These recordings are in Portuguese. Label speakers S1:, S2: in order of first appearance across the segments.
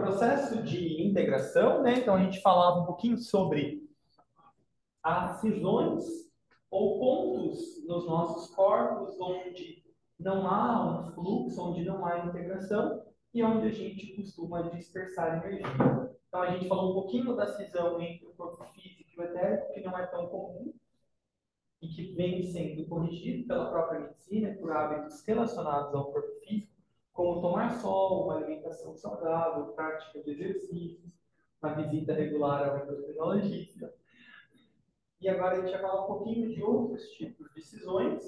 S1: processo de integração, né? Então a gente falava um pouquinho sobre as cisões ou pontos nos nossos corpos onde não há um fluxo, onde não há integração e onde a gente costuma dispersar energia. Então a gente falou um pouquinho da cisão entre o corpo físico e o etérico, que não é tão comum e que vem sendo corrigido pela própria medicina por hábitos relacionados ao corpo físico, como tomar sol, uma alimentação saudável, prática de exercícios, uma visita regular ao endocrinologista. E agora a gente vai falar um pouquinho de outros tipos de cisões.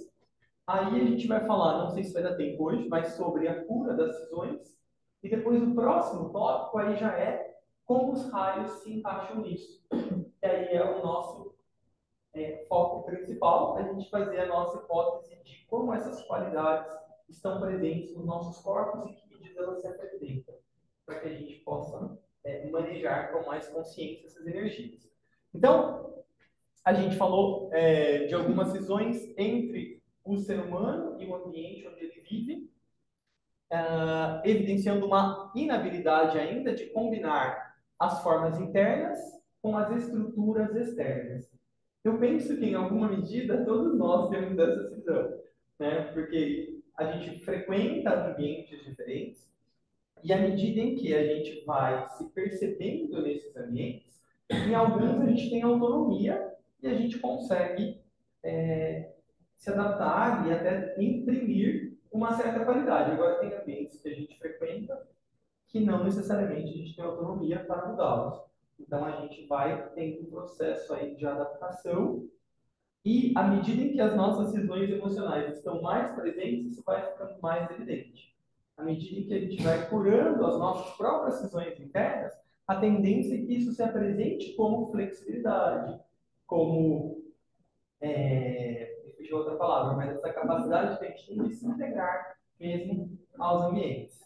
S1: Aí a gente vai falar, não sei se vai dar tempo hoje, mas sobre a cura das cisões. E depois o próximo tópico aí já é como os raios se encaixam nisso. Que aí é o nosso foco principal, a gente fazer a nossa hipótese de como essas qualidades estão presentes nos nossos corpos e que medida elas se apresentam, para que a gente possa manejar com mais consciência essas energias. Então, a gente falou de algumas cisões entre o ser humano e o ambiente onde ele vive, evidenciando uma inabilidade ainda de combinar as formas internas com as estruturas externas. Eu penso que, em alguma medida, todos nós temos essa cisão, né? Porque a gente frequenta ambientes diferentes e, à medida em que a gente vai se percebendo nesses ambientes, em alguns a gente tem autonomia e a gente consegue se adaptar e até imprimir uma certa qualidade. Agora, tem ambientes que a gente frequenta que não necessariamente a gente tem autonomia para mudá-los. Então, a gente vai tendo um processo aí de adaptação e, à medida em que as nossas cisões emocionais estão mais presentes, isso vai ficando mais evidente. À medida em que a gente vai curando as nossas próprias cisões internas, a tendência é que isso se apresente como flexibilidade, como fugiu outra palavra, mas essa capacidade que a gente tem de se integrar mesmo aos ambientes.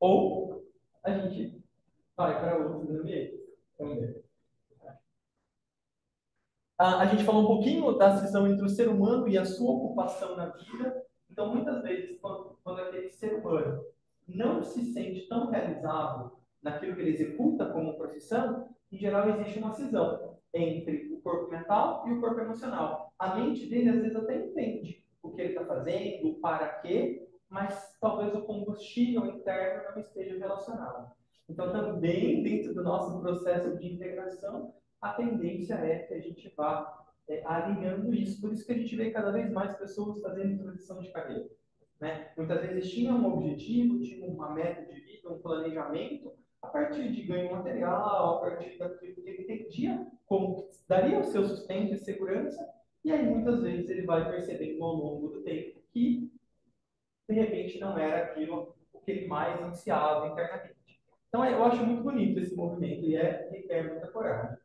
S1: Ou a gente vai para outros ambientes também. A gente falou um pouquinho da cisão entre o ser humano e a sua ocupação na vida. Então, muitas vezes, quando aquele ser humano não se sente tão realizado naquilo que ele executa como profissão, em geral existe uma cisão entre o corpo mental e o corpo emocional. A mente dele, às vezes, até entende o que ele está fazendo, o para quê, mas talvez o combustível interno não esteja relacionado. Então, também, dentro do nosso processo de integração, a tendência é que a gente vá alinhando isso. Por isso que a gente vê cada vez mais pessoas fazendo transição de carreira. Né? Muitas vezes tinham um objetivo, tinham uma meta de vida, um planejamento, a partir de ganho material, a partir daquilo que ele entendia como daria o seu sustento e segurança, e aí muitas vezes ele vai percebendo ao longo do tempo que, de repente, não era aquilo o que ele mais ansiava internamente. Então, eu acho muito bonito esse movimento e requer muita coragem.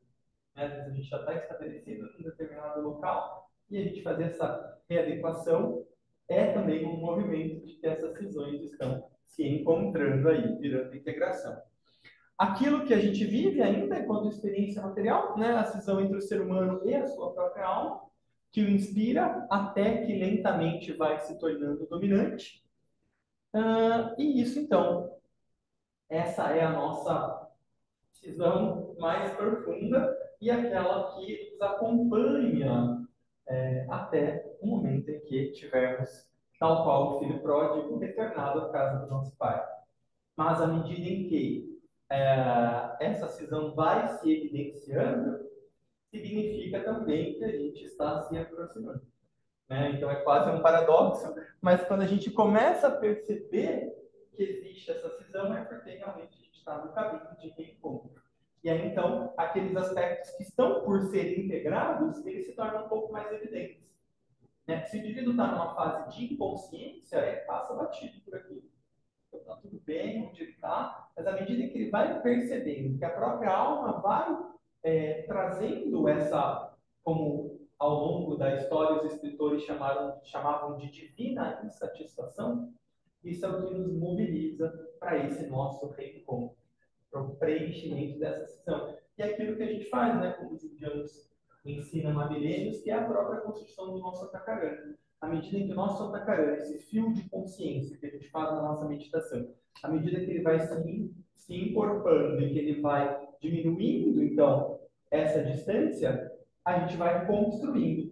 S1: Né? Às vezes a gente já está estabelecido em determinado local e a gente fazer essa readequação é também um movimento de que essas cisões estão se encontrando aí, virando integração. Aquilo que a gente vive ainda enquanto experiência material, né? A cisão entre o ser humano e a sua própria alma, que o inspira até que lentamente vai se tornando dominante. E isso, então, essa é a nossa cisão mais profunda e aquela que nos acompanha até o momento em que tivermos, tal qual o filho pródigo, retornado à casa do nosso pai. Mas à medida em que essa cisão vai se evidenciando, significa também que a gente está se aproximando. Né? Então é quase um paradoxo, mas quando a gente começa a perceber que existe essa cisão, é porque realmente a gente está no caminho de reencontro. E aí, então, aqueles aspectos que estão por ser integrados, eles se tornam um pouco mais evidentes. Né? Se o indivíduo está numa fase de inconsciência, ele passa batido por aquilo. Então, está tudo bem onde ele está, mas à medida que ele vai percebendo que a própria alma vai trazendo essa, como ao longo da história os escritores chamavam de divina insatisfação, isso é o que nos mobiliza para esse nosso reencontro, para o preenchimento dessa cisão. E é aquilo que a gente faz, né, como os indianos ensinam há milênios, que é a própria construção do nosso Antakarana. À medida em que o nosso Antakarana, esse fio de consciência que a gente faz na nossa meditação, à medida que ele vai se se encorpando e que ele vai diminuindo, então, essa distância, a gente vai construindo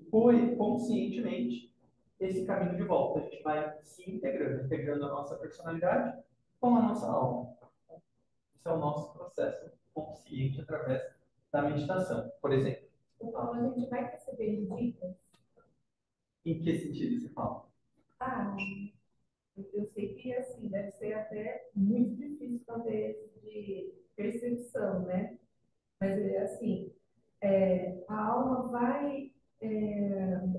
S1: conscientemente esse caminho de volta. A gente vai se integrando, integrando a nossa personalidade com a nossa alma. Esse é o nosso processo consciente através da meditação, por exemplo.
S2: Então, a gente vai receber dicas.
S1: Em que sentido você fala?
S2: Ah, eu sei que assim, deve ser até muito difícil talvez de percepção, né? Mas é assim, a alma vai. Eu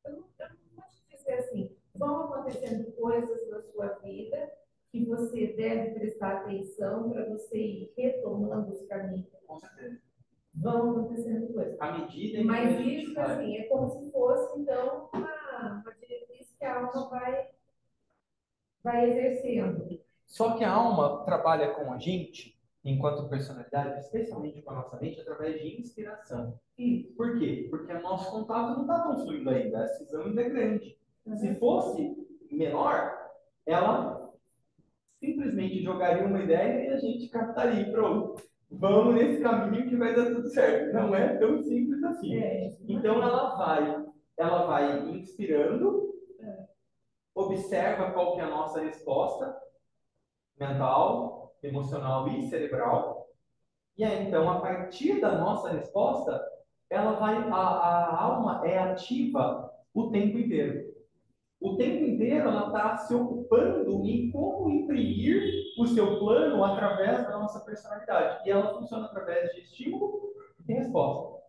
S2: não vou te dizer assim, vão acontecendo coisas na sua vida que você deve prestar atenção para você ir retomando os caminhos.
S1: Com certeza.
S2: Vão acontecendo coisas.
S1: À medida em que
S2: Mas
S1: a gente
S2: isso,
S1: vai...
S2: assim, é como se fosse, então, uma diretriz que a alma vai exercendo.
S1: Só que a alma trabalha com a gente, enquanto personalidade, especialmente com a nossa mente, através de inspiração.
S2: Isso.
S1: Por quê? Porque o nosso contato não está tão fluido ainda, a cisão ainda é grande. Se fosse menor, ela simplesmente jogaria uma ideia e a gente captaria e pronto. Vamos nesse caminho que vai dar tudo certo. Não é tão simples assim. Então ela vai inspirando, observa qual que é a nossa resposta mental, emocional e cerebral. E aí, então, a partir da nossa resposta, a alma é ativa o tempo inteiro. O tempo inteiro ela está se ocupando em como imprimir o seu plano através da nossa personalidade. E ela funciona através de estímulo e resposta.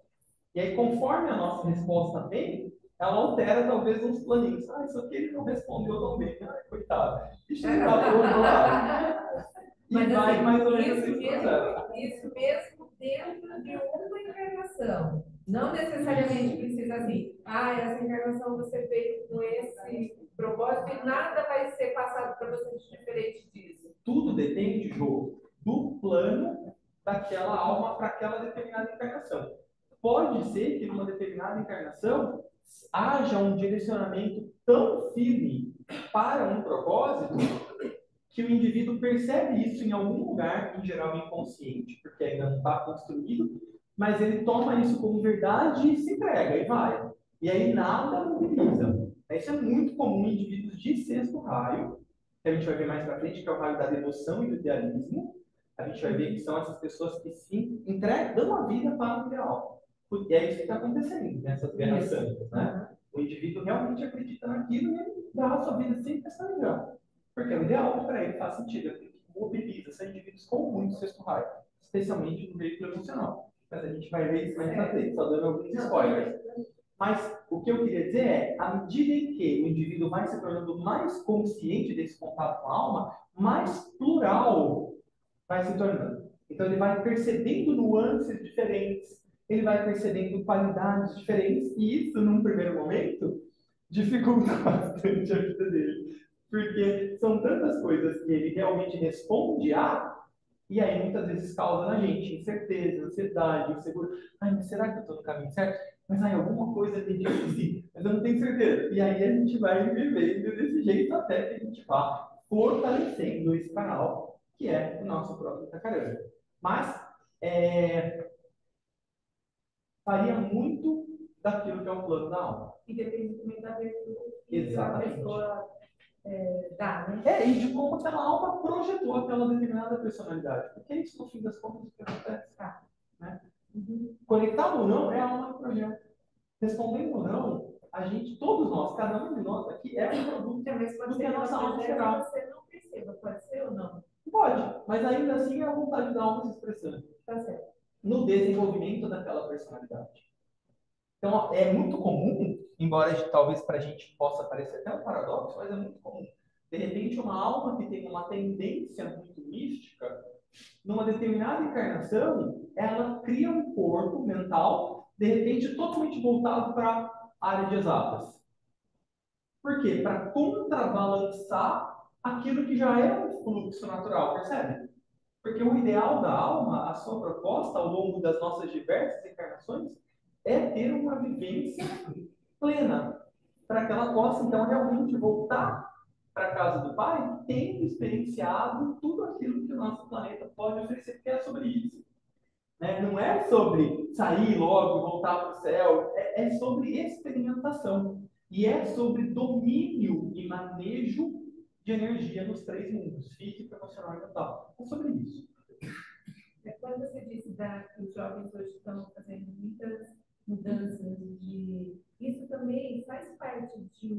S1: E aí, conforme a nossa resposta vem, ela altera talvez uns planinhos. Ah, isso aqui ele não respondeu tão bem. Ai, coitado. Deixa eu mudar para o outro lado. E
S2: mas,
S1: vai
S2: assim,
S1: mais ou menos
S2: isso
S1: esse
S2: mesmo,
S1: processo.
S2: isso mesmo dentro de uma encarnação. Não necessariamente precisa assim, essa encarnação você veio com esse propósito e nada vai ser passado para você de diferente disso.
S1: Tudo depende, Jô, do plano daquela alma para aquela determinada encarnação. Pode ser que numa determinada encarnação haja um direcionamento tão firme para um propósito que o indivíduo percebe isso em algum lugar, em geral inconsciente, porque ainda não está construído, mas ele toma isso como verdade e se entrega e vai. E aí nada mobiliza. Isso é muito comum em indivíduos de sexto raio, que a gente vai ver mais para frente, que é o raio da devoção e do idealismo. A gente vai ver que são essas pessoas que se entregam, dão a vida para o ideal. E é isso que está acontecendo nessas guerras santas, né? O indivíduo realmente acredita naquilo e ele dá a sua vida sem pensar em nada. Porque o ideal para ele faz sentido, ele mobiliza, são indivíduos com muito sexto raio, especialmente no veículo emocional. Mas a gente vai ver isso mais para frente, só dando alguns spoilers. Mas o que eu queria dizer é, à medida em que o indivíduo vai se tornando mais consciente desse contato com a alma, mais plural vai se tornando. Então ele vai percebendo nuances diferentes, ele vai percebendo qualidades diferentes, e isso, num primeiro momento, dificulta bastante a vida dele. Porque são tantas coisas que ele realmente responde a, e aí muitas vezes causa na gente incerteza, ansiedade, insegurança. Ai, mas será que eu estou no caminho certo? Mas ai, alguma coisa me diz que sim, mas eu não tenho certeza. E aí a gente vai vivendo desse jeito até que a gente vá fortalecendo esse canal, que é o nosso próprio Itacarana. Mas faria muito daquilo que é o plano da alma.
S2: E depende também da virtude que
S1: Exatamente.
S2: a pessoa dá, né?
S1: E de como aquela alma projetou aquela determinada personalidade. Porque é isso, no fim das contas, o que acontece. Né? Conectado ou não, é a alma que projeta. Respondendo ou não, a gente, todos nós, cada um de nós aqui é um produto do que a nossa alma será.
S2: Você não perceba, pode ser ou não?
S1: Pode, mas ainda assim é a vontade da alma se expressando.
S2: Tá certo.
S1: No desenvolvimento daquela personalidade. Então, é muito comum, embora talvez para a gente possa parecer até um paradoxo, mas é muito comum. De repente, uma alma que tem uma tendência muito mística, numa determinada encarnação, ela cria um corpo mental, de repente, totalmente voltado para a área de exatas. Por quê? Para contrabalançar aquilo que já é um fluxo natural, percebe? Porque o ideal da alma, a sua proposta ao longo das nossas diversas encarnações, é ter uma vivência plena, para que ela possa, então, realmente voltar para a casa do Pai, tendo experienciado tudo aquilo que o nosso planeta pode oferecer, porque é sobre isso. Né? Não é sobre sair logo e voltar para o céu, é sobre experimentação. E é sobre domínio e manejo de energia nos três mundos, físico, emocional e mental. É sobre isso.
S2: Quando você disse que os jovens hoje estão fazendo muitas mudanças isso também faz parte de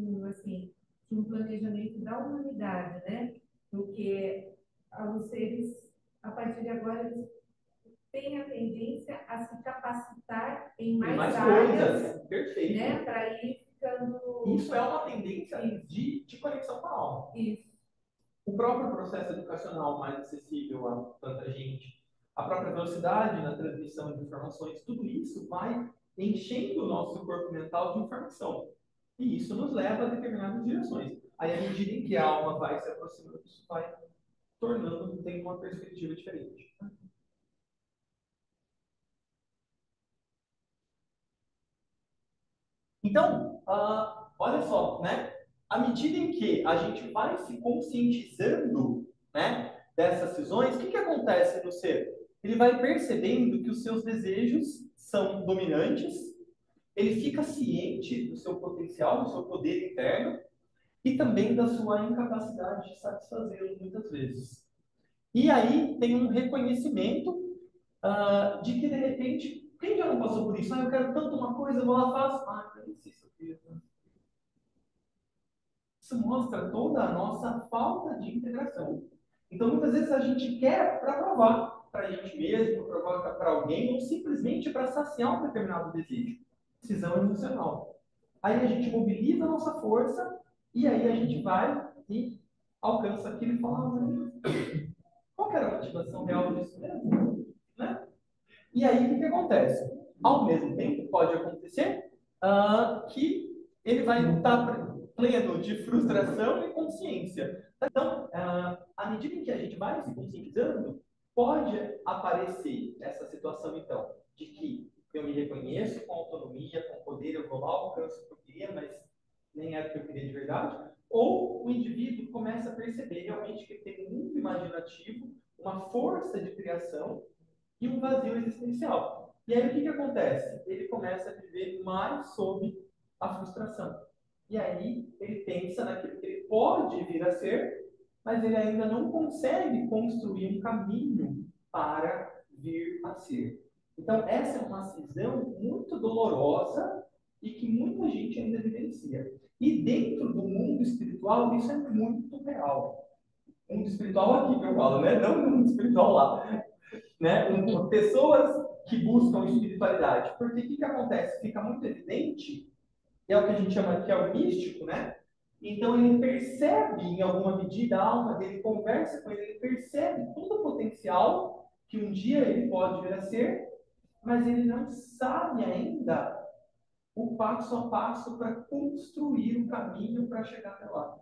S2: um planejamento da humanidade, né? Porque os seres, a partir de agora, eles têm a tendência a se capacitar em mais áreas,
S1: coisas. Perfeito.
S2: Né? Para ir ficando...
S1: Isso é uma tendência de conexão com a alma.
S2: Isso.
S1: O próprio processo educacional mais acessível a tanta gente, a própria velocidade na transmissão de informações, tudo isso vai enchendo o nosso corpo mental de informação. E isso nos leva a determinadas direções. Aí, à medida em que a alma vai se aproximando, isso vai tornando, tem uma perspectiva diferente. Então, olha só, né? À medida em que a gente vai se conscientizando, né, dessas cisões, o que acontece no ser? Ele vai percebendo que os seus desejos são dominantes, ele fica ciente do seu potencial, do seu poder interno e também da sua incapacidade de satisfazê-lo muitas vezes. E aí tem um reconhecimento de que, de repente, quem já não passou por isso? Eu quero tanto uma coisa, eu vou lá, faço. Eu não sei se eu queria tanto. Isso mostra toda a nossa falta de integração. Então, muitas vezes a gente quer para provar para a gente mesmo, para provar para alguém, ou simplesmente para saciar um determinado desejo. Decisão emocional. Aí a gente mobiliza a nossa força e aí a gente vai e alcança aquilo e fala, qual que era a motivação real disso mesmo? Né? E aí, o que acontece? Ao mesmo tempo, pode acontecer que ele vai estar pleno de frustração e consciência. Então, à medida em que a gente vai se conscientizando, pode aparecer essa situação, então, de que eu me reconheço com autonomia, com poder, eu vou lá, alcanço o que eu queria, mas nem era o que eu queria de verdade. Ou o indivíduo começa a perceber realmente que ele tem um mundo imaginativo, uma força de criação, e um vazio existencial. E aí o que acontece? Ele começa a viver mais sob a frustração. E aí ele pensa naquilo que ele pode vir a ser, mas ele ainda não consegue construir um caminho para vir a ser. Então essa é uma cisão muito dolorosa e que muita gente ainda vivencia. E dentro do mundo espiritual isso é muito real. Mundo espiritual aqui que eu falo, né? Não mundo espiritual lá, né? Pessoas que buscam espiritualidade. Porque o que acontece? Fica muito evidente, é o que a gente chama que é o místico, né? Então ele percebe, em alguma medida, a alma dele conversa com ele, ele percebe todo o potencial que um dia ele pode vir a ser, mas ele não sabe ainda o passo a passo para construir o caminho para chegar até lá.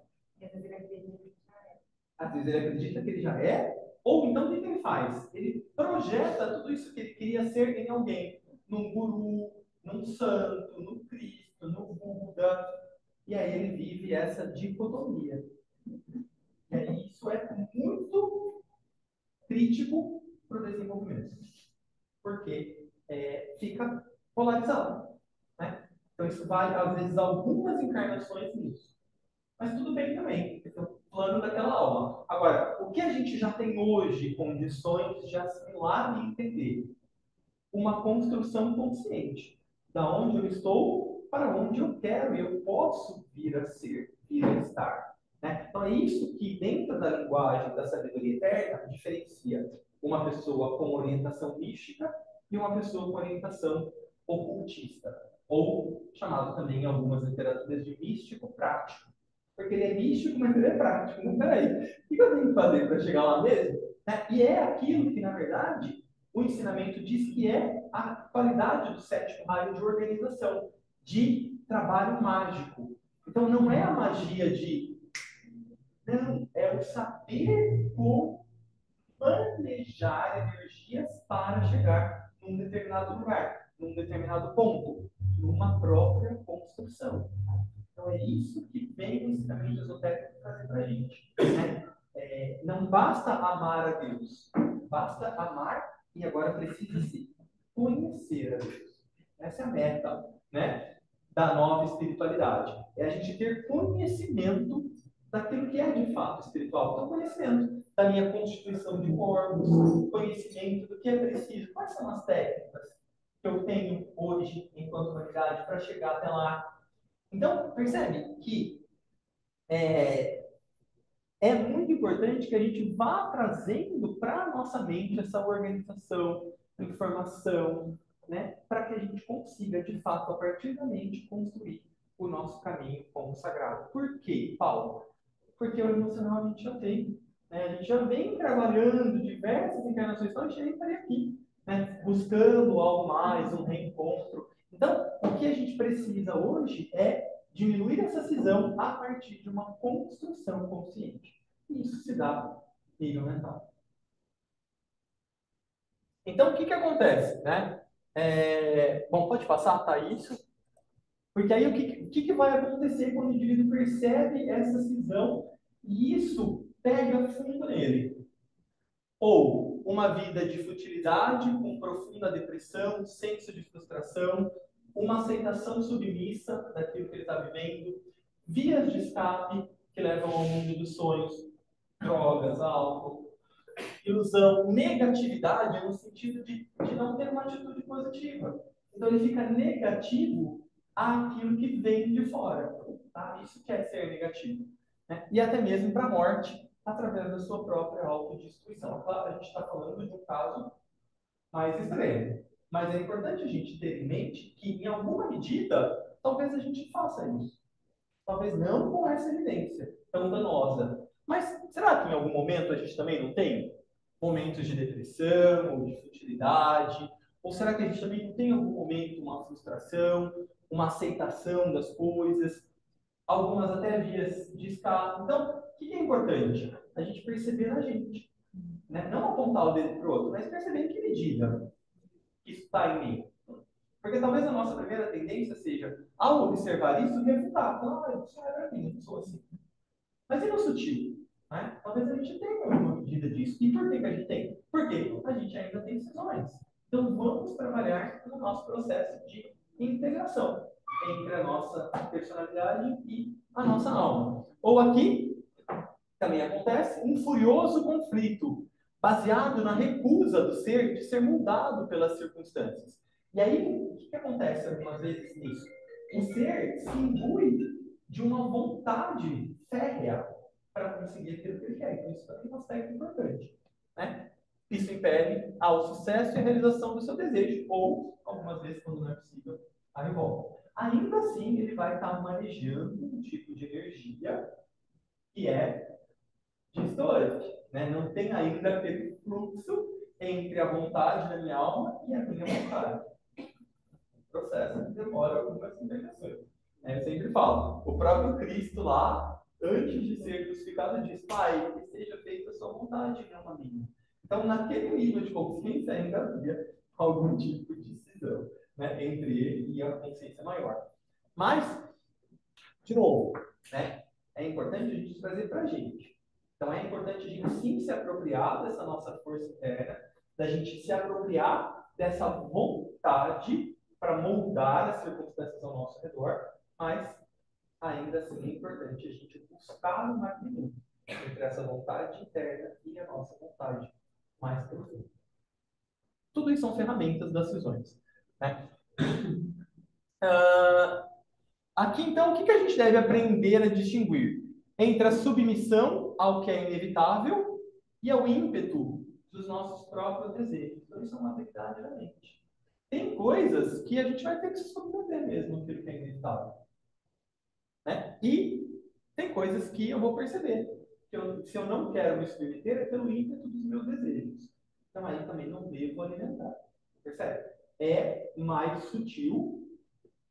S1: Às vezes ele acredita que ele já é, ou então o que ele faz? Ele projeta tudo isso que ele queria ser em alguém, num guru, num santo, no Cristo, no Buda, e aí ele vive essa dicotomia. E aí isso é muito crítico para o desenvolvimento, porque fica polarizado, né? Então isso vai, às vezes, algumas encarnações nisso. Mas tudo bem também, esse é o plano daquela alma. Agora, o que a gente já tem hoje, condições de assimilar e entender? Uma construção consciente. Da onde eu estou para onde eu quero e eu posso vir a ser, vir a estar. Né? Então é isso que, dentro da linguagem da sabedoria eterna, diferencia uma pessoa com orientação mística e uma pessoa com orientação ocultista. Ou chamado também em algumas literaturas de místico prático. Porque ele é místico, mas ele é prático. Não, peraí, o que eu tenho que fazer para chegar lá mesmo? Né? E é aquilo que, na verdade, o ensinamento diz que é a qualidade do sétimo raio de organização, de trabalho mágico. Então, não é a magia de... Não, é o saber como manejar energias para chegar num determinado lugar, num determinado ponto, numa própria construção. Então, é isso que vem o ensinamento esotérico trazer para a gente. Né? Não basta amar a Deus, basta amar e agora precisa se conhecer a Deus. Essa é a meta, né, da nova espiritualidade. É a gente ter conhecimento daquilo que é de fato espiritual. Então, conhecimento da minha constituição de corpos, conhecimento do que é preciso, quais são as técnicas que eu tenho hoje, enquanto humanidade, para chegar até lá. Então, percebe que é muito importante que a gente vá trazendo para a nossa mente essa organização, informação, né, para que a gente consiga, de fato, a partir da mente, construir o nosso caminho como sagrado. Por quê, Paulo? Porque o emocional a gente já tem. Né? A gente já vem trabalhando diversas encarnações, então a gente nem estaria aqui, né? Buscando algo mais, um reencontro. Então, o que a gente precisa hoje é diminuir essa cisão a partir de uma construção consciente. E isso se dá nível mental. Então, o que acontece? Né? Bom, pode passar, tá isso? Porque aí o que vai acontecer quando o indivíduo percebe essa cisão e isso pega fundo nele? Ou uma vida de futilidade, com profunda depressão, senso de frustração, uma aceitação submissa daquilo que ele está vivendo, vias de escape que levam ao mundo dos sonhos, drogas, álcool, ilusão, negatividade no sentido de não ter uma atitude positiva. Então ele fica negativo àquilo que vem de fora. Tá? Isso quer ser negativo. Né? E até mesmo para a morte, através da sua própria autodestruição. Claro, a gente está falando de um caso mais extremo. Mas é importante a gente ter em mente que, em alguma medida, talvez a gente faça isso. Talvez não com essa evidência tão danosa. Mas será que em algum momento a gente também não tem momentos de depressão ou de futilidade? Ou será que a gente também não tem em algum momento uma frustração, uma aceitação das coisas, algumas até vias de escape? Então, o que é importante? A gente perceber na gente. Né? Não apontar o dedo para o outro, mas perceber em que medida isso está em mim. Porque talvez a nossa primeira tendência seja, ao observar isso, refutar. Não, isso não é para mim, eu não sou assim. Mas e no sutil? Né? Talvez a gente tenha uma medida disso. E por que a gente tem? Porque a gente ainda tem decisões. Então vamos trabalhar no nosso processo de integração entre a nossa personalidade e a nossa alma. Ou aqui, também acontece um furioso conflito, baseado na recusa do ser de ser moldado pelas circunstâncias. E aí, o que acontece algumas vezes nisso? O ser se imbui de uma vontade férrea para conseguir aquilo que ele quer. Então, isso também é um aspecto importante. Né? Isso impede ao sucesso e a realização do seu desejo, ou, algumas vezes, quando não é possível, a revolta. Ainda assim, ele vai estar manejando um tipo de energia que é distante. Né? Não tem ainda aquele fluxo entre a vontade da minha alma e a minha vontade. O processo demora algumas encarnações. Eu sempre falo, o próprio Cristo lá, antes de ser crucificado, diz: Pai, que seja feita a sua vontade, não a minha. Então, naquele nível de consciência, ainda havia algum tipo de cisão, né, entre ele e a consciência maior. Mas, de novo, né, é importante a gente trazer para a gente. Então, é importante a gente sim se apropriar dessa nossa força interna, da gente se apropriar dessa vontade para moldar as circunstâncias ao nosso redor, mas ainda assim é importante a gente buscar um equilíbrio entre essa vontade interna e a nossa vontade mais profunda. Tudo isso são ferramentas das cisões. Né? Aqui, então, o que a gente deve aprender a distinguir entre a submissão ao que é inevitável e ao ímpeto dos nossos próprios desejos? Então, isso é uma habilidade da mente. Tem coisas que a gente vai ter que se submeter mesmo àquilo que é inevitável. Né? E tem coisas que eu vou perceber. Que se eu não quero me submeter, é pelo ímpeto dos meus desejos. Então, aí também não devo alimentar. Percebe? É mais sutil,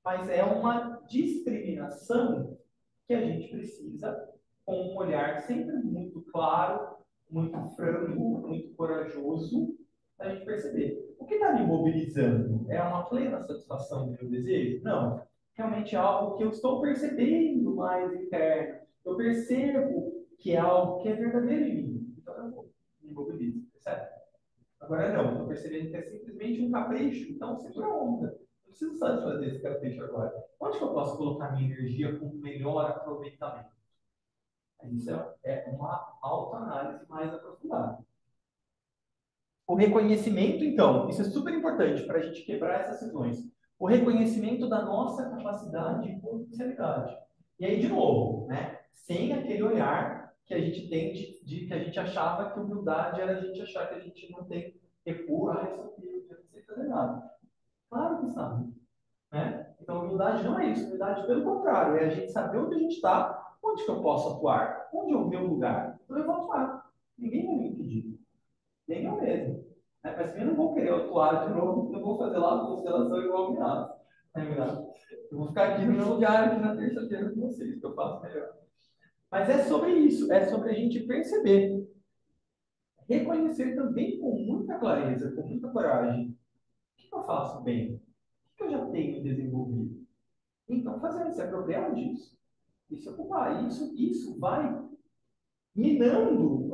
S1: mas é uma discriminação que a gente precisa, com um olhar sempre muito claro, muito franco, muito corajoso, a gente perceber. O que está me mobilizando? É uma plena satisfação do meu desejo? Não. realmente é algo que eu estou percebendo mais interno. Eu percebo que é algo que é verdadeiro em mim. Então eu vou me mobilizo, percebe? Agora não, estou percebendo que é simplesmente um capricho. Então segura a onda. Não preciso satisfazer esse capricho agora. Onde que eu posso colocar minha energia com melhor aproveitamento? Isso é uma autoanálise mais aprofundada. O reconhecimento, então, isso é super importante para a gente quebrar essas cisões. O reconhecimento da nossa capacidade e potencialidade. E aí, de novo, né? Sem aquele olhar que a gente tem de que a gente achava que humildade era a gente achar que a gente não tem recurso, eu não sei fazer nada. Claro que sabe. Né? Então, humildade não é isso. Humildade, pelo contrário, é a gente saber onde a gente está, onde que eu posso atuar, onde é o meu lugar. Então, eu vou atuar. Ninguém vai me impedir. Nem eu mesmo. Né? Mas se eu não vou querer atuar de novo, eu vou fazer lá a constelação igual a minha. Eu vou ficar aqui no meu lugar, aqui na terça-feira com vocês, que eu faço melhor. Mas é sobre isso, é sobre a gente perceber. Reconhecer também com muita clareza, com muita coragem. O que eu faço bem? O que eu já tenho desenvolvido? Então, fazer, se apropriar disso. E se ocupar. Isso vai minando,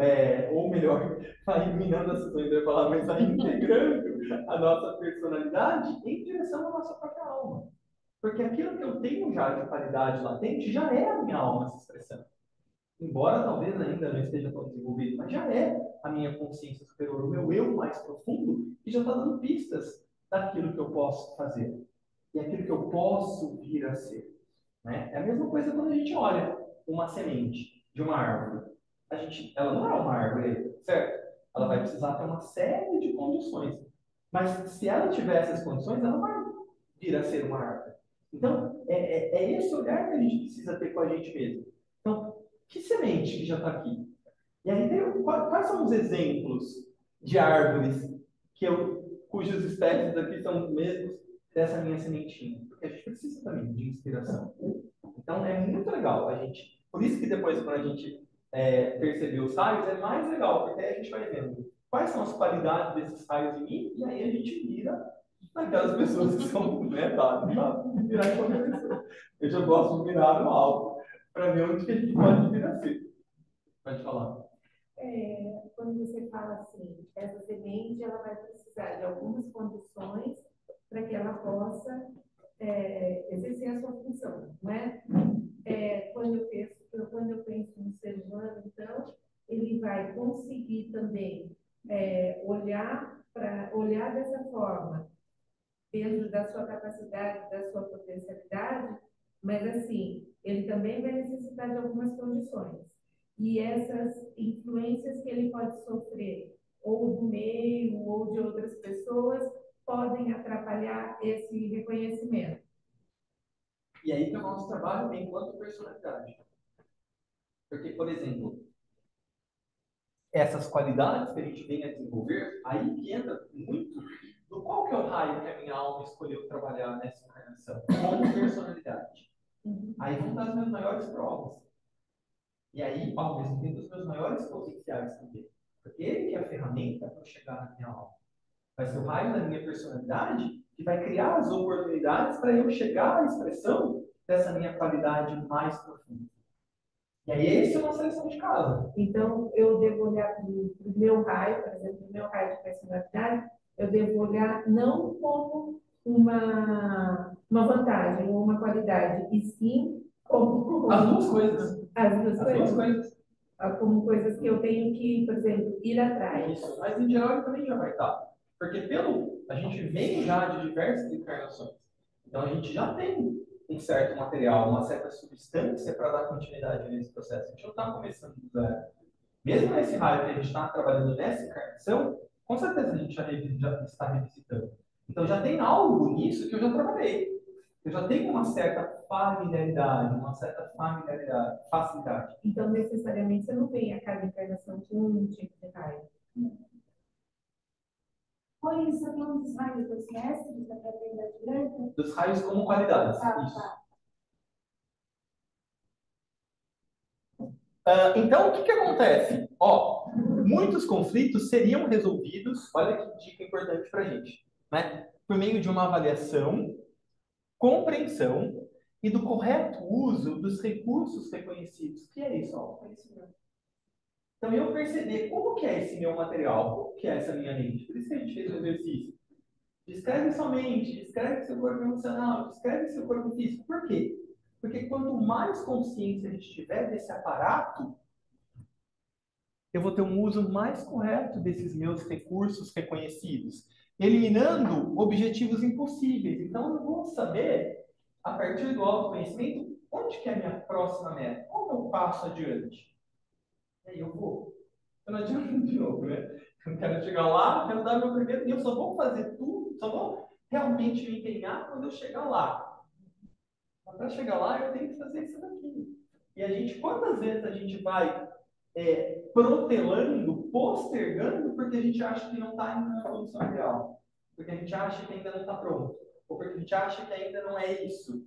S1: ou melhor, vai minando as sessões, eu ia falar, mas vai integrando a nossa personalidade em direção à nossa própria alma. Porque aquilo que eu tenho já de qualidade latente já é a minha alma se expressando. Embora talvez ainda não esteja tão desenvolvido, mas já é a minha consciência superior, o meu eu mais profundo, que já está dando pistas daquilo que eu posso fazer e aquilo que eu posso vir a ser. Né? É a mesma coisa quando a gente olha uma semente de uma árvore. Ela não é uma árvore, certo? Ela vai precisar ter uma série de condições. Mas se ela tiver essas condições, ela vai vir a ser uma árvore. Então, é esse olhar que a gente precisa ter com a gente mesmo. Então, que semente que já está aqui? E aí, quais são os exemplos de árvores cujas espécies aqui são os mesmos dessa minha sementinha? Porque a gente precisa também de inspiração. Então, é muito legal a gente. Por isso que depois, quando a gente perceber os raios, é mais legal, porque aí a gente vai vendo quais são as qualidades desses raios em mim, e aí a gente vira aquelas pessoas que são, né, virar em qualquer pessoa. Eu já gosto de virar no alto, para ver onde que a gente pode vir a ser. Pode falar.
S2: Quando você fala assim, essa semente ela vai precisar de algumas condições para que ela possa exercer a sua função, não é? Quando eu penso no ser humano, então, ele vai conseguir também olhar dessa forma, dentro da sua capacidade, da sua potencialidade, mas assim, ele também vai necessitar de algumas condições. E essas influências que ele pode sofrer, ou do meio, ou de outras pessoas, podem atrapalhar esse reconhecimento.
S1: E aí que é o nosso trabalho enquanto personalidade. Porque, por exemplo, essas qualidades que a gente vem a desenvolver, aí que entra muito do qual que é o raio que a minha alma escolheu trabalhar nessa encarnação, como personalidade. Aí vão dar as minhas maiores provas. E aí, ao mesmo tempo, os meus maiores potenciais também. Porque ele que é a ferramenta para chegar na minha alma. Vai ser o raio da minha personalidade que vai criar as oportunidades para eu chegar à expressão dessa minha qualidade mais profunda. E aí, esse é uma seleção de casa.
S2: Então, eu devo olhar para o meu raio, por exemplo, o meu raio de personalidade, eu devo olhar não como uma vantagem ou uma qualidade, e sim como...
S1: As duas coisas.
S2: As duas
S1: coisas.
S2: Como coisas que eu tenho que, por exemplo, ir atrás.
S1: Isso, mas em geral ele também já vai estar. Porque a gente vem já de diversas encarnações. Então a gente já tem um certo material, uma certa substância para dar continuidade nesse processo. A gente não está começando do zero. Mesmo nesse raio que a gente está trabalhando nessa encarnação, com certeza a gente já está revisitando. Então já tem algo nisso que eu já trabalhei. Eu já tenho uma certa familiaridade, facilidade.
S2: Então, necessariamente, você não vem a cada encarnação com um tipo de raio.
S3: Foi isso aqui um dos raios dos mestres da fraternidade branca?
S1: Dos raios como qualidades. Isso. Então, o que acontece? Muitos conflitos seriam resolvidos, olha que dica importante para a gente, né? Por meio de uma avaliação, compreensão e do correto uso dos recursos reconhecidos. O que é isso? Autoconhecimento. Então, eu perceber como que é esse meu material, como que é essa minha mente. Por isso que a gente fez o exercício. Descreve sua mente, descreve seu corpo emocional, descreve seu corpo físico. Por quê? Porque quanto mais consciência a gente tiver desse aparato, eu vou ter um uso mais correto desses meus recursos reconhecidos, eliminando objetivos impossíveis. Então, eu vou saber, a partir do autoconhecimento, onde que é a minha próxima meta, qual é o passo adiante. E aí eu vou. Eu não adianta de novo, né? Eu quero chegar lá, quero dar meu primeiro, e eu só vou fazer tudo, só vou realmente me empenhar quando eu chegar lá. Para chegar lá, eu tenho que fazer isso daqui. E a gente, quantas vezes a gente vai protelando, postergando, porque a gente acha que não está ainda na condição ideal. Porque a gente acha que ainda não está pronto. Ou porque a gente acha que ainda não é isso.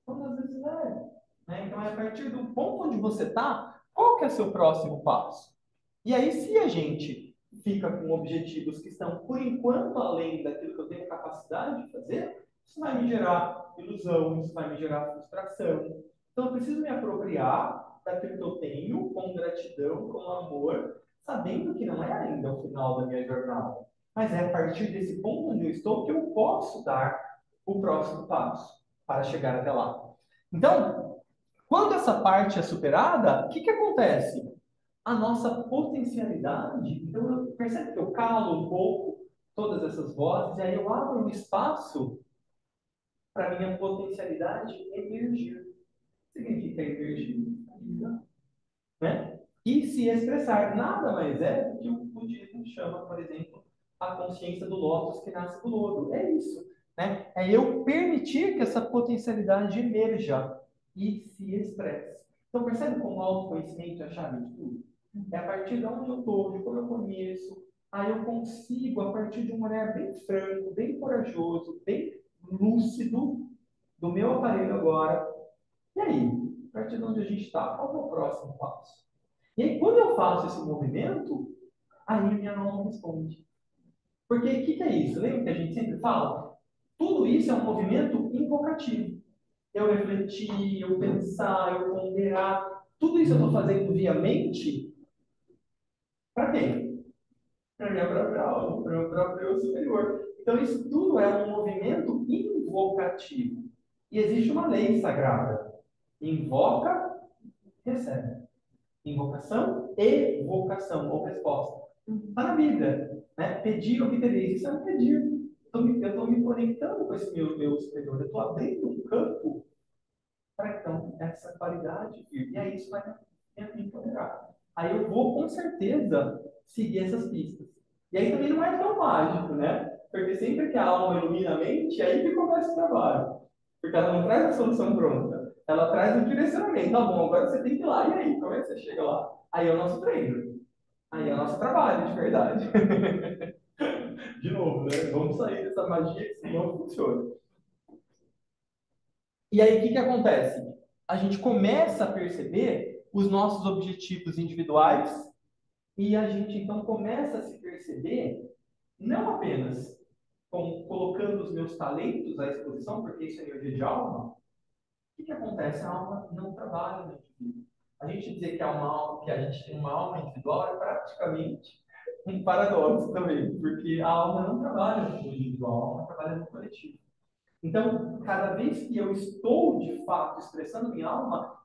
S1: Quantas vezes é? Né? Então, é a partir do ponto onde você está, qual que é o seu próximo passo? E aí, se a gente fica com objetivos que estão, por enquanto, além daquilo que eu tenho capacidade de fazer, isso vai me gerar ilusão, isso vai me gerar frustração. Então, eu preciso me apropriar daquilo que eu tenho, com gratidão, com amor, sabendo que não é ainda o final da minha jornada. Mas é a partir desse ponto onde eu estou que eu posso dar o próximo passo para chegar até lá. Então, quando essa parte é superada, o que que acontece? A nossa potencialidade, então eu percebo que eu calo um pouco todas essas vozes e aí eu abro um espaço para a minha potencialidade emergir. O que significa emergir? Né? E se expressar nada mais é do que o budismo chama, por exemplo, a consciência do lótus que nasce do lodo. É isso. Né? É eu permitir que essa potencialidade emerja e se expresse. Então, percebe como o autoconhecimento é a chave de tudo? É a partir de onde eu estou, de como eu conheço, aí eu consigo, a partir de um olhar bem franco, bem corajoso, bem lúcido do meu aparelho agora. E aí, a partir de onde a gente está, qual é o próximo passo? E aí, quando eu faço esse movimento, aí minha alma responde. Porque o que é isso? Lembra que a gente sempre fala? Tudo isso é um movimento invocativo. Eu refletir, eu pensar, eu ponderar. Tudo isso eu estou fazendo via mente. Para quem? Para minha própria alma, para o meu próprio eu superior. Então, isso tudo é um movimento invocativo. E existe uma lei sagrada. Invoca, recebe. Invocação e vocação, ou resposta. Está na vida. Né? Pedir, obter. Isso é um pedir. Eu estou me conectando com esse meu superior. Eu estou abrindo um campo para, então, essa qualidade vir. E aí isso vai me empoderar. Aí eu vou, com certeza, seguir essas pistas. E aí também não é tão mágico, né? Porque sempre que a alma ilumina a mente, aí que começa o trabalho. Porque ela não traz a solução pronta. Ela traz o direcionamento. Tá bom, agora você tem que ir lá. E aí, como é que você chega lá? Aí é o nosso treino. Aí é o nosso trabalho, de verdade. De novo, né? Vamos sair dessa magia que senão funciona. E aí, o que que acontece? A gente começa a perceber os nossos objetivos individuais e a gente, então, começa a se perceber não apenas colocando os meus talentos à exposição, porque isso é energia de alma. O que que acontece? A alma não trabalha no indivíduo. A gente dizer que, que a gente tem uma alma individual é praticamente um paradoxo também, porque a alma não trabalha no individual, a alma trabalha no coletivo. Então, cada vez que eu estou, de fato, expressando minha alma,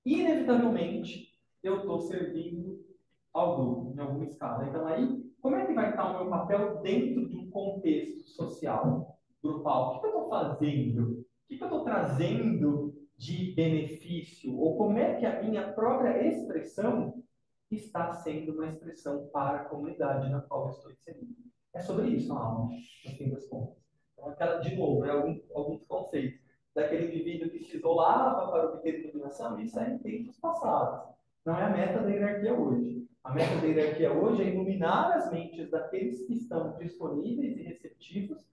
S1: inevitavelmente eu estou servindo ao grupo, em alguma escala. Então, aí, como é que vai estar o meu papel dentro de um contexto social, grupal? O que eu estou fazendo? O que eu estou trazendo de benefício? Ou como é que a minha própria expressão está sendo uma expressão para a comunidade na qual eu estou inserido? É sobre isso a alma, no fim das contas. Então, aquela, de novo, alguns conceitos daquele indivíduo que se isolava para obter iluminação, isso é em tempos passados. Não é a meta da hierarquia hoje. A meta da hierarquia hoje é iluminar as mentes daqueles que estão disponíveis e receptivos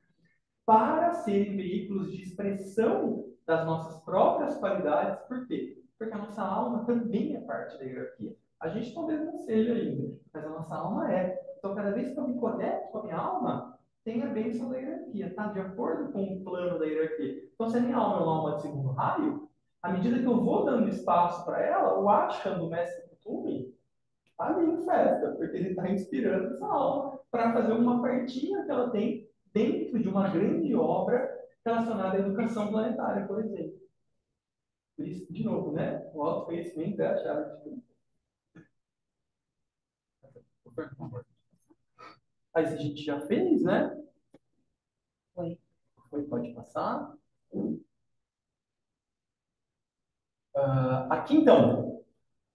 S1: para serem veículos de expressão das nossas próprias qualidades. Por quê? Porque a nossa alma também é parte da hierarquia. A gente talvez não seja ainda, mas a nossa alma é. Então, cada vez que eu me conecto com a minha alma, tem a bênção da hierarquia, tá? De acordo com o plano da hierarquia. Então, se a minha alma é uma alma de segundo raio, à medida que eu vou dando espaço para ela, o ashram do mestre Kuthumi está ali em festa, porque ele está inspirando essa alma para fazer uma partinha que ela tem dentro de uma grande obra relacionada à educação planetária, por exemplo. Por isso, de novo, né? O autoconhecimento é a chave de tudo. Mas a gente já fez, né? Foi, pode passar. Aqui, então,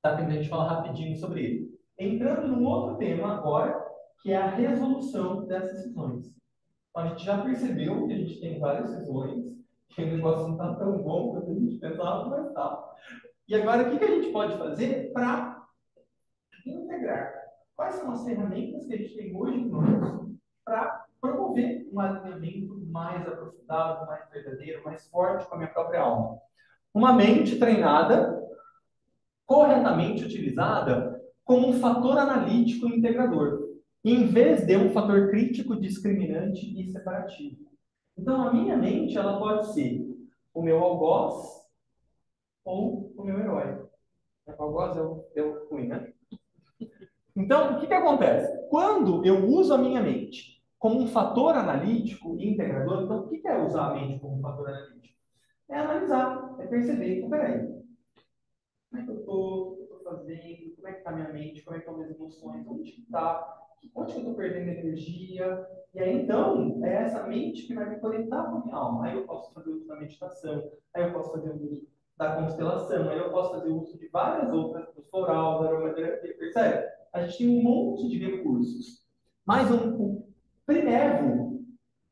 S1: tá tendo a gente falar rapidinho sobre ele. Entrando num outro tema agora, que é a resolução dessas cisões. Então, a gente já percebeu que a gente tem várias cisões, que o negócio não está tão bom quanto a gente pensava, mas tá. E agora, o que a gente pode fazer para integrar? Quais são as ferramentas que a gente tem hoje em nós para promover um alinhamento mais aprofundado, mais verdadeiro, mais forte com a minha própria alma? Uma mente treinada, corretamente utilizada, como um fator analítico e integrador, em vez de um fator crítico, discriminante e separativo. Então, a minha mente ela pode ser o meu algoz ou o meu herói. O algoz é o ruim, né? Então, o que acontece? Quando eu uso a minha mente como um fator analítico e integrador, então, o que é usar a mente como um fator analítico? É analisar, é perceber, então, peraí, como é que eu estou, o que eu estou fazendo, como é que está a minha mente, como é que estão minhas emoções, onde que está, onde que eu estou perdendo energia. E aí, então, é essa mente que vai me conectar com a minha alma. Aí eu posso fazer uso da meditação, aí eu posso fazer uso da constelação, aí eu posso fazer uso de várias outras, do floral, da aromaterapia, percebe? A gente tem um monte de recursos. Mas o primeiro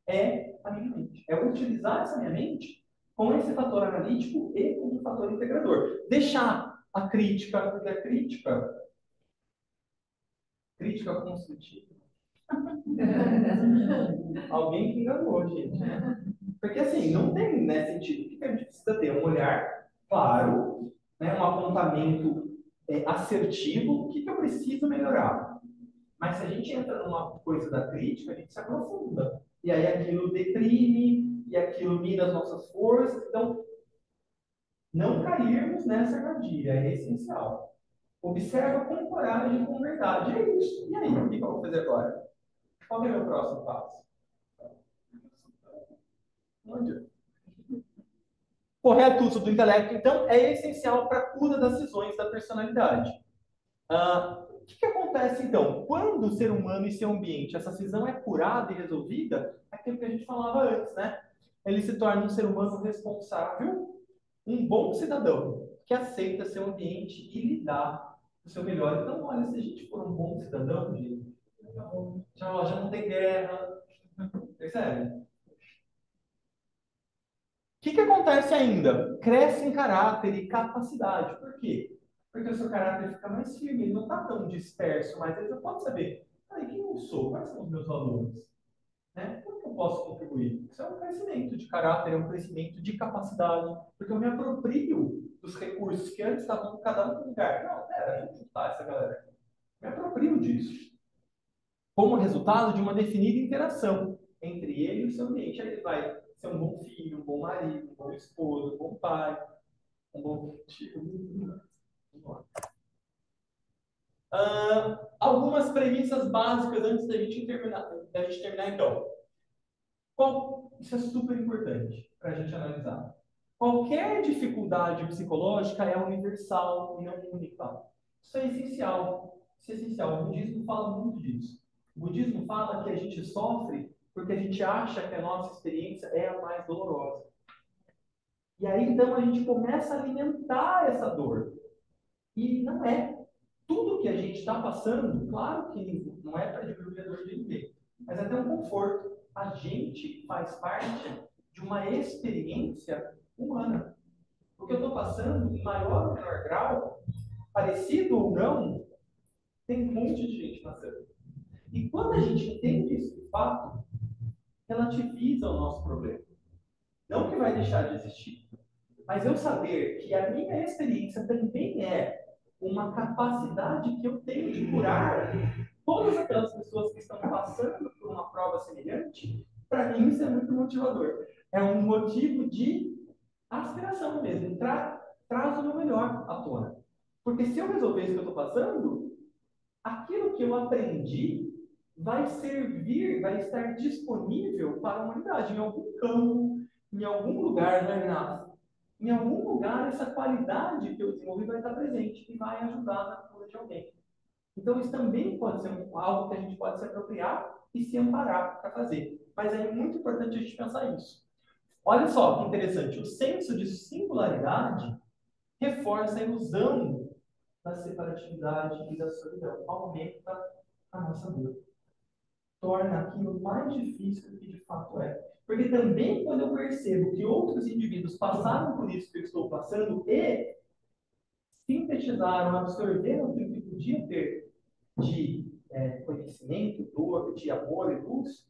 S1: é a minha mente. É utilizar essa minha mente com esse fator analítico e com um fator integrador. Deixar a crítica, porque a crítica construtiva. Alguém que enganou, gente. Porque assim, não tem, né, sentido. O que a gente precisa ter? Um olhar claro, né, um apontamento assertivo. O que eu preciso melhorar? Mas se a gente entra numa coisa da crítica, a gente se aprofunda. E aí aquilo deprime, e aquilo mina as nossas forças. Então, não cairmos nessa armadilha é essencial. Observa com coragem e com verdade. É isso. E aí, o que eu vou fazer agora? Qual é o meu próximo passo? Correto uso do intelecto, então, é essencial para a cura das cisões da personalidade. O que acontece, então? Quando o ser humano e seu ambiente, essa cisão é curada e resolvida, é aquilo que a gente falava antes, né? Ele se torna um ser humano responsável, um bom cidadão, que aceita seu ambiente e lhe dá o seu melhor. Então, olha, se a gente for um bom cidadão, gente, já não tem guerra, percebe? O que acontece ainda? Cresce em caráter e capacidade. Por quê? Porque o seu caráter fica mais firme, ele não está tão disperso, mas ele já pode saber, quem eu sou? Quais são os meus valores? Né? Como que eu posso contribuir? Isso é um crescimento de caráter, é um crescimento de capacidade, porque eu me aproprio dos recursos que antes estavam cada um no lugar. Não, pera, vamos juntar essa galera. Me aproprio disso. Como resultado de uma definida interação entre ele e o seu ambiente. Aí ele vai ser um bom filho, um bom marido, um bom esposo, um bom pai, um bom tio. Algumas premissas básicas antes da gente terminar então. Isso é super importante para a gente analisar. Qualquer dificuldade psicológica é universal e não única. Isso é essencial. Isso é essencial. O budismo fala muito disso. O budismo fala que a gente sofre porque a gente acha que a nossa experiência é a mais dolorosa. E aí, então, a gente começa a alimentar essa dor. E não é. Tudo que a gente está passando, claro que não é para diminuir a dor de ninguém, mas é ter um conforto. A gente faz parte de uma experiência humana. O que eu estou passando, em maior ou menor grau, parecido ou não, tem um monte de gente passando. E quando a gente entende isso de fato, relativiza o nosso problema. Não que vai deixar de existir, mas eu saber que a minha experiência também é uma capacidade que eu tenho de curar todas aquelas pessoas que estão passando por uma prova semelhante, excelente. Para mim, isso é muito motivador. É um motivo de aspiração mesmo. Traz o meu melhor à tona. Porque se eu resolver isso que eu estou passando, aquilo que eu aprendi vai servir, vai estar disponível para a humanidade, em algum campo, em algum lugar, né, Renato? Em algum lugar, essa qualidade que eu desenvolvi vai estar presente e vai ajudar na cura de alguém. Então, isso também pode ser algo que a gente pode se apropriar e se amparar para fazer. Mas é muito importante a gente pensar isso. Olha só que interessante, o senso de singularidade reforça a ilusão da separatividade e da solidão, aumenta a nossa dor, torna aquilo mais difícil do que de fato é. Porque também quando eu percebo que outros indivíduos passaram por isso que eu estou passando e sintetizaram, absorveram o que eu podia ter de conhecimento, dor, de amor e luz,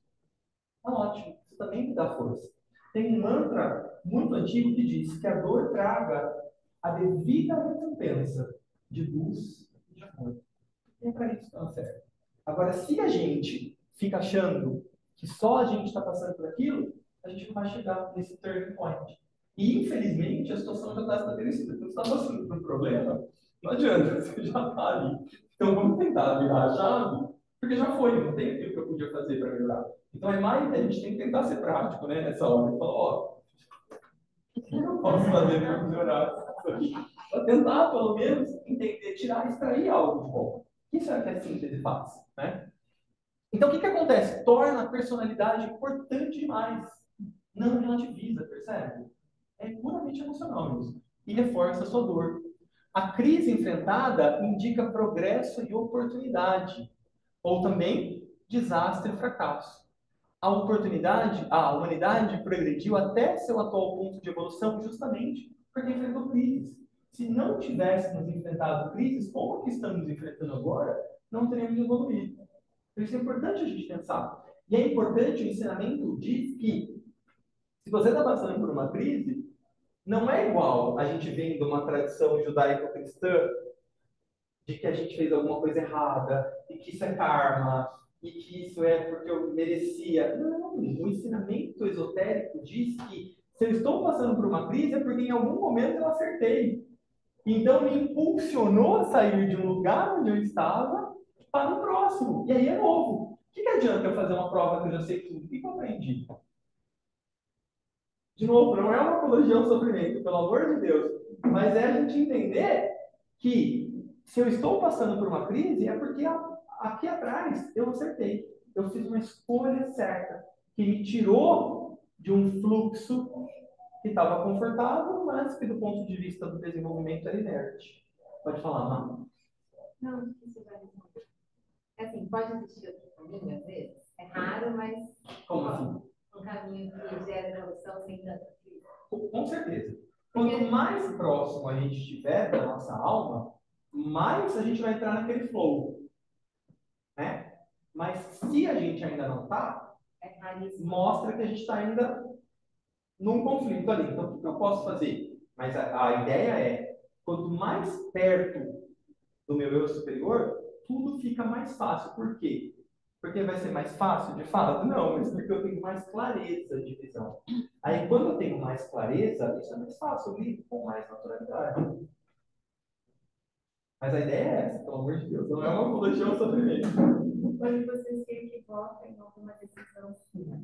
S1: tá ótimo, isso também me dá força. Tem um mantra muito antigo que diz que a dor traga a devida recompensa de luz e de amor. E é para isso que ela serve. Agora, se a gente fica achando que só a gente está passando por aquilo, a gente não vai chegar nesse turning point. E, infelizmente, a situação já está estabelecida. Quando você está passando por um problema, não adianta, você já está ali. Então, vamos tentar virar a chave, porque já foi, não tem o que eu podia fazer para melhorar. Então, é mais a gente tem que tentar ser prático, né, nessa hora. E falar, ó, o que eu posso fazer para melhorar isso aqui? Para tentar, pelo menos, entender, tirar, extrair algo de bom. Isso é o que a síntese faz, né? Então, o que acontece? Torna a personalidade importante demais. Não relativiza, percebe? É puramente emocional isso. E reforça a sua dor. A crise enfrentada indica progresso e oportunidade. Ou também desastre e fracasso. A humanidade progrediu até seu atual ponto de evolução justamente porque enfrentou crises. Se não tivéssemos enfrentado crises como a que estamos enfrentando agora, não teríamos evoluído. Por isso é importante a gente pensar. E é importante, o ensinamento diz que, se você está passando por uma crise, não é igual a gente vem de uma tradição judaico-cristã de que a gente fez alguma coisa errada, e que isso é karma, e que isso é porque eu merecia. Não, o ensinamento esotérico diz que se eu estou passando por uma crise é porque em algum momento eu acertei. Então me impulsionou a sair de um lugar onde eu estava para o próximo. E aí é novo. O que adianta eu fazer uma prova que eu já sei tudo? O que eu aprendi? De novo, não é uma apologia ao sofrimento, pelo amor de Deus. Mas é a gente entender que se eu estou passando por uma crise, é porque aqui atrás eu acertei. Eu fiz uma escolha certa, que me tirou de um fluxo que estava confortável, mas que do ponto de vista do desenvolvimento era inerte. Pode falar, Má?
S2: Não, isso vai responder. É assim, pode existir outro caminho, às vezes. É raro, mas
S1: Como assim?
S2: um caminho que gera evolução sem tanta crise.
S1: Com certeza. Quanto mais próximo a gente estiver da nossa alma, mais a gente vai entrar naquele flow, né? Mas se a gente ainda não está, mostra que a gente está ainda num conflito ali. Então, o que eu posso fazer? Mas a ideia é, quanto mais perto do meu eu superior, tudo fica mais fácil. Por quê? Porque vai ser mais fácil, de fato? Não, mas porque eu tenho mais clareza de visão. Aí, quando eu tenho mais clareza, isso é mais fácil, eu lido com mais naturalidade. Mas a ideia é essa, pelo amor de Deus, não é uma apologia ao sofrimento.
S2: Quando você se equivoca em alguma decisão sua,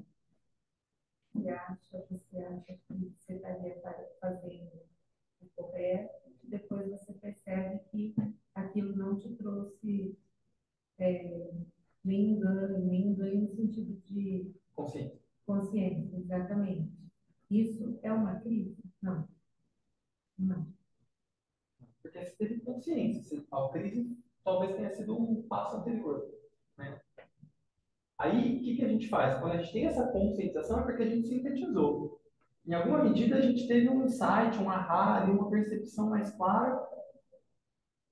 S2: você acha que você estaria fazendo o correto, depois você percebe que aquilo não te trouxe nem ganho no sentido de consciência, exatamente. Isso é uma crise? Não. Não.
S1: Porque você teve consciência, a crise talvez tenha sido um passo anterior, né? Aí, o que a gente faz? Quando a gente tem essa conscientização, é porque a gente sintetizou. Em alguma medida, a gente teve um insight, um ahá, uma percepção mais clara.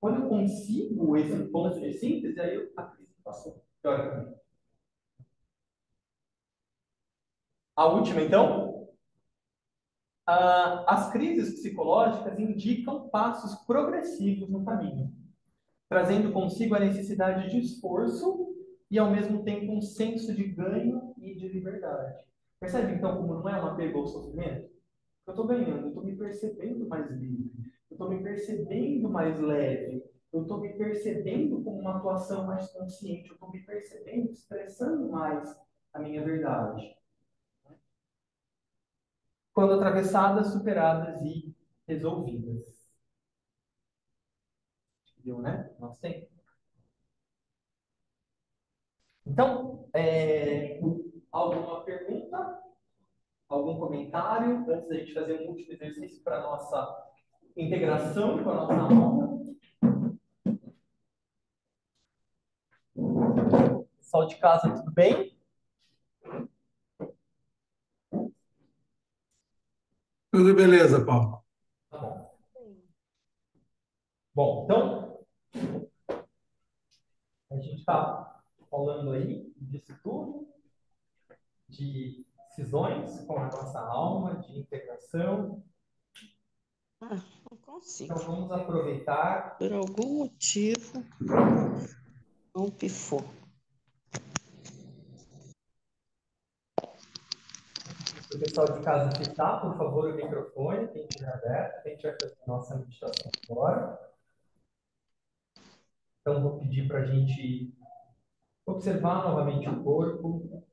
S1: Quando eu consigo esse ponto de síntese, aí a crise passou, teoricamente. A última, então. As crises psicológicas indicam passos progressivos no caminho, trazendo consigo a necessidade de esforço e, ao mesmo tempo, um senso de ganho e de liberdade. Percebe, então, como não é um apego ao sofrimento? Eu estou ganhando, eu estou me percebendo mais livre, eu estou me percebendo mais leve, eu estou me percebendo com uma atuação mais consciente, eu estou me percebendo expressando mais a minha verdade. Quando atravessadas, superadas e resolvidas. Viu, né? Nosso tempo. Então, alguma pergunta? Algum comentário antes da gente fazer um último exercício para a nossa integração com a nossa alma? Pessoal de casa, tudo bem?
S4: Tudo beleza, Paulo.
S1: Tá bom. Bom, então, a gente está falando aí disso tudo, de cisões com a nossa alma, de integração.
S5: Não consigo.
S1: Então, vamos aproveitar.
S5: Por algum motivo, não pifou.
S1: O pessoal de casa fechar, por favor, o microfone, quem estiver aberto, quem estiver fazendo a nossa meditação agora. Então, vou pedir para a gente observar novamente o corpo,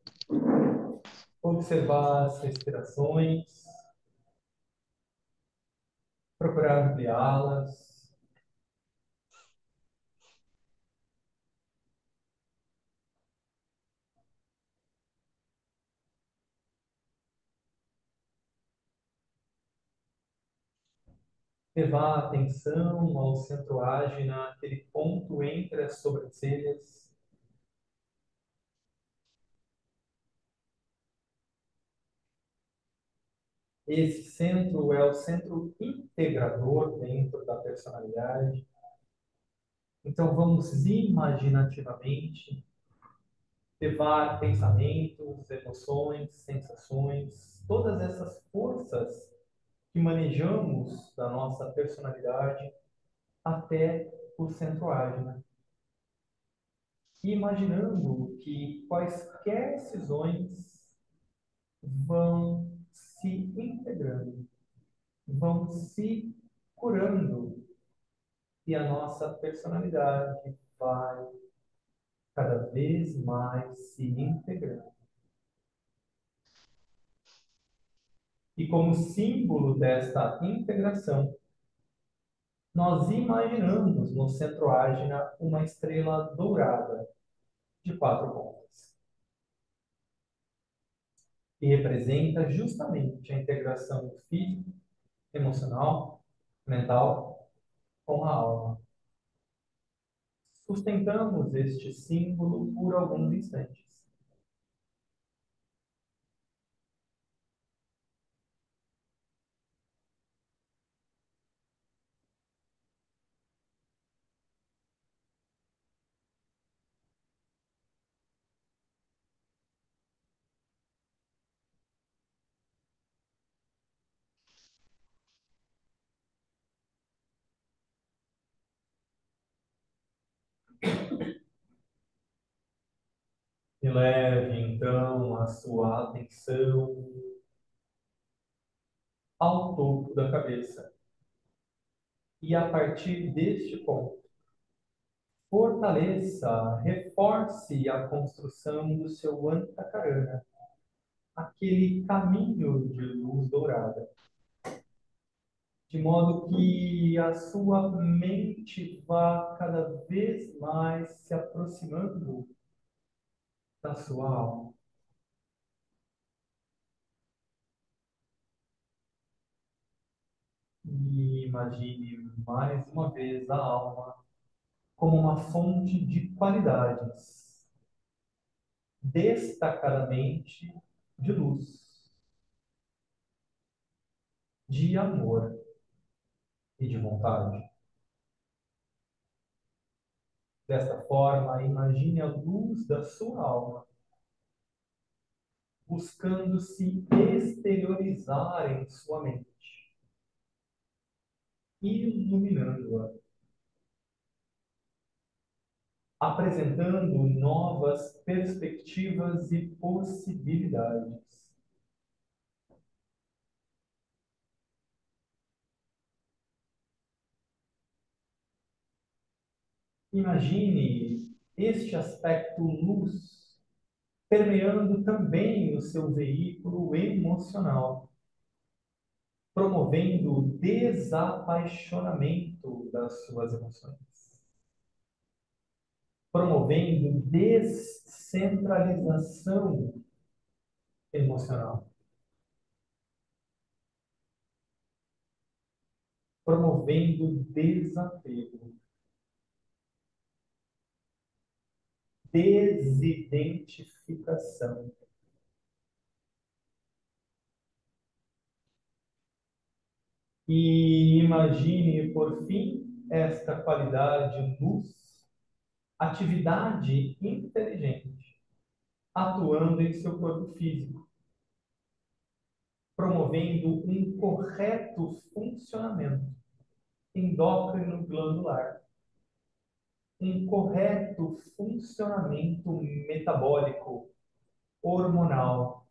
S1: observar as respirações, procurar ampliá-las. Levar a atenção ao centro ágina, aquele ponto entre as sobrancelhas. Esse centro é o centro integrador dentro da personalidade. Então, vamos imaginativamente levar pensamentos, emoções, sensações, todas essas forças que manejamos da nossa personalidade até o centro ágina. Imaginando que quaisquer cisões vão se integrando, vão se curando e a nossa personalidade vai cada vez mais se integrando. E como símbolo desta integração, nós imaginamos no centro ágina uma estrela dourada de 4 pontas, que representa justamente a integração do físico, emocional, mental com a alma. Sustentamos este símbolo por alguns instantes. E leve, então, a sua atenção ao topo da cabeça. E a partir deste ponto, fortaleça, reforce a construção do seu Antakarana, aquele caminho de luz dourada, de modo que a sua mente vá cada vez mais se aproximando da sua alma. E imagine mais uma vez a alma como uma fonte de qualidades, destacadamente de luz, de amor e de vontade. Desta forma, imagine a luz da sua alma buscando se exteriorizar em sua mente, iluminando-a. apresentando novas perspectivas e possibilidades. Imagine este aspecto luz permeando também o seu veículo emocional, promovendo o desapaixonamento das suas emoções, promovendo descentralização emocional, promovendo desapego, desidentificação. E imagine, por fim, esta qualidade luz, atividade inteligente, atuando em seu corpo físico, promovendo um correto funcionamento endócrino glandular, um correto funcionamento metabólico, hormonal.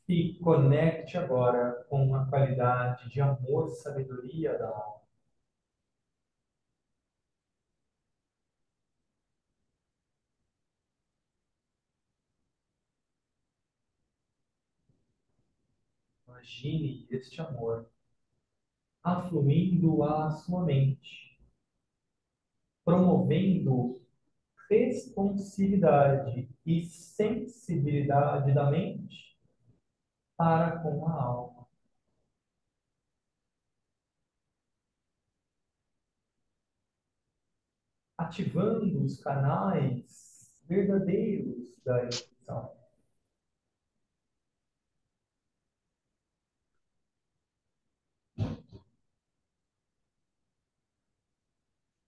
S1: Se conecte agora com a qualidade de amor, sabedoria da alma. Imagine este amor afluindo à sua mente, promovendo responsividade e sensibilidade da mente para com a alma, ativando os canais verdadeiros da intuição.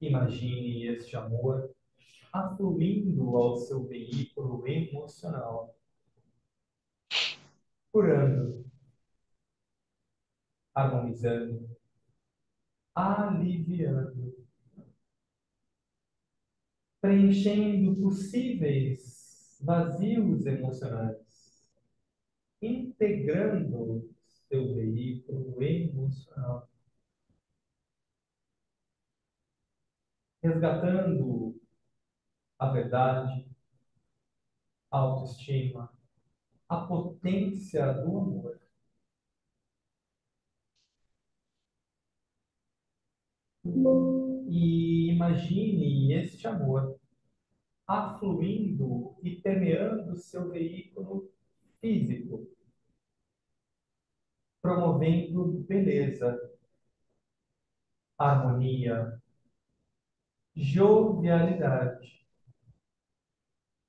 S1: Imagine este amor afluindo ao seu veículo emocional, curando, harmonizando, aliviando, preenchendo possíveis vazios emocionais, integrando seu veículo emocional, resgatando a verdade, a autoestima, a potência do amor. E imagine este amor afluindo e permeando seu veículo físico, promovendo beleza, harmonia, jovialidade,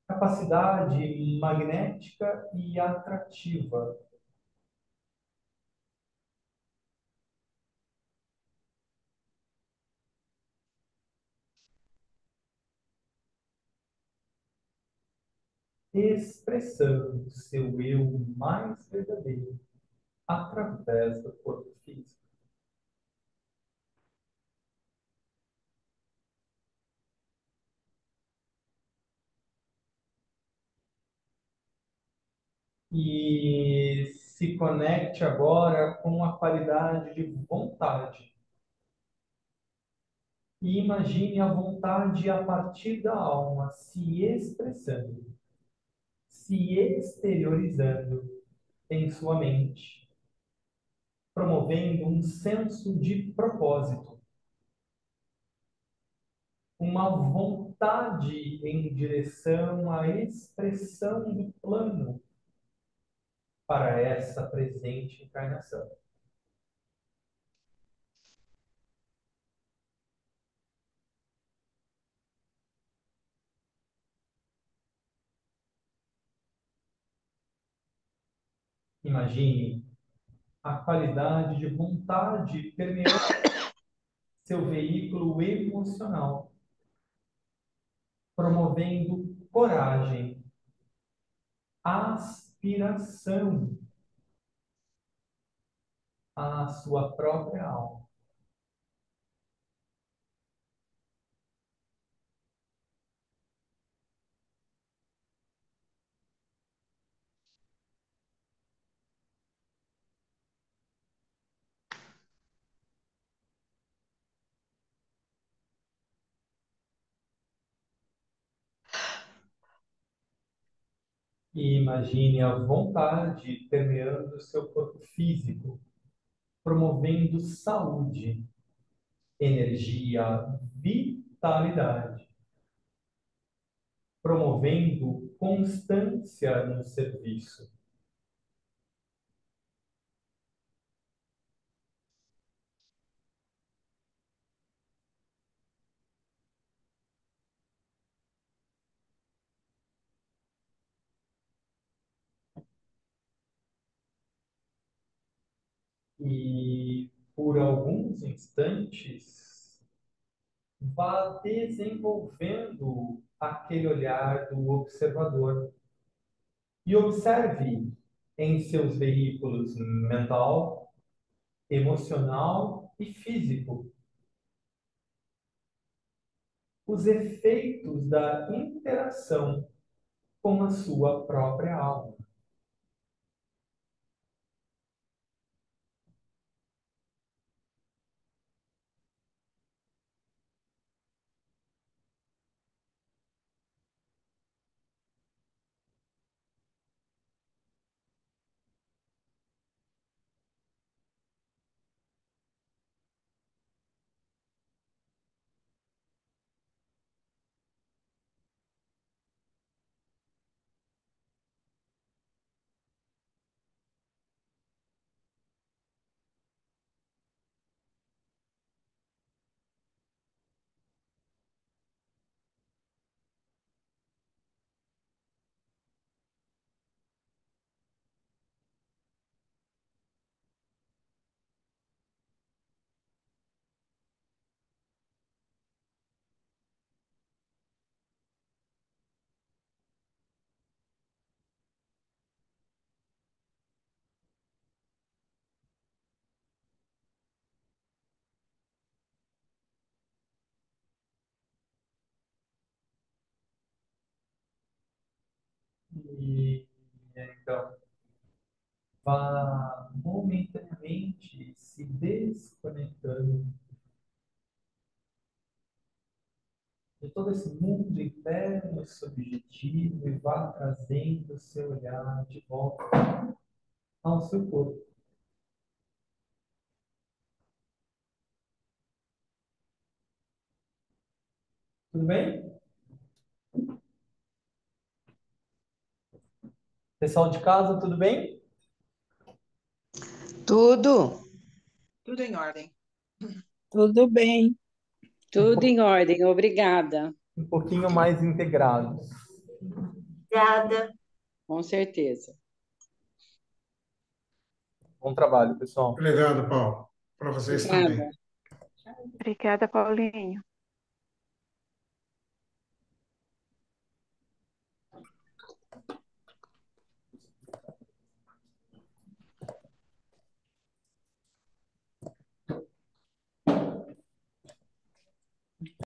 S1: capacidade magnética e atrativa, expressando seu eu mais verdadeiro através do corpo físico. E se conecte agora com a qualidade de vontade. E imagine a vontade a partir da alma se expressando, se exteriorizando em sua mente, promovendo um senso de propósito, uma vontade em direção à expressão do plano para essa presente encarnação. Imagine a qualidade de vontade permeando seu veículo emocional, promovendo coragem, aspiração à sua própria alma. E imagine a vontade permeando o seu corpo físico, promovendo saúde, energia, vitalidade, promovendo constância no serviço. E por alguns instantes, vá desenvolvendo aquele olhar do observador e observe em seus veículos mental, emocional e físico os efeitos da interação com a sua própria alma. E então, vá momentaneamente se desconectando de todo esse mundo interno e subjetivo e vá trazendo o seu olhar de volta ao seu corpo. Tudo bem? Pessoal de casa, tudo bem?
S5: Tudo,
S6: Tudo em ordem.
S7: Tudo bem.
S8: Tudo em ordem, obrigada.
S1: Um pouquinho mais integrados.
S3: Obrigada.
S8: Com certeza.
S1: Bom trabalho, pessoal.
S4: Obrigado, Paulo. Para vocês também.
S8: Obrigada.
S9: Obrigada, Paulinho.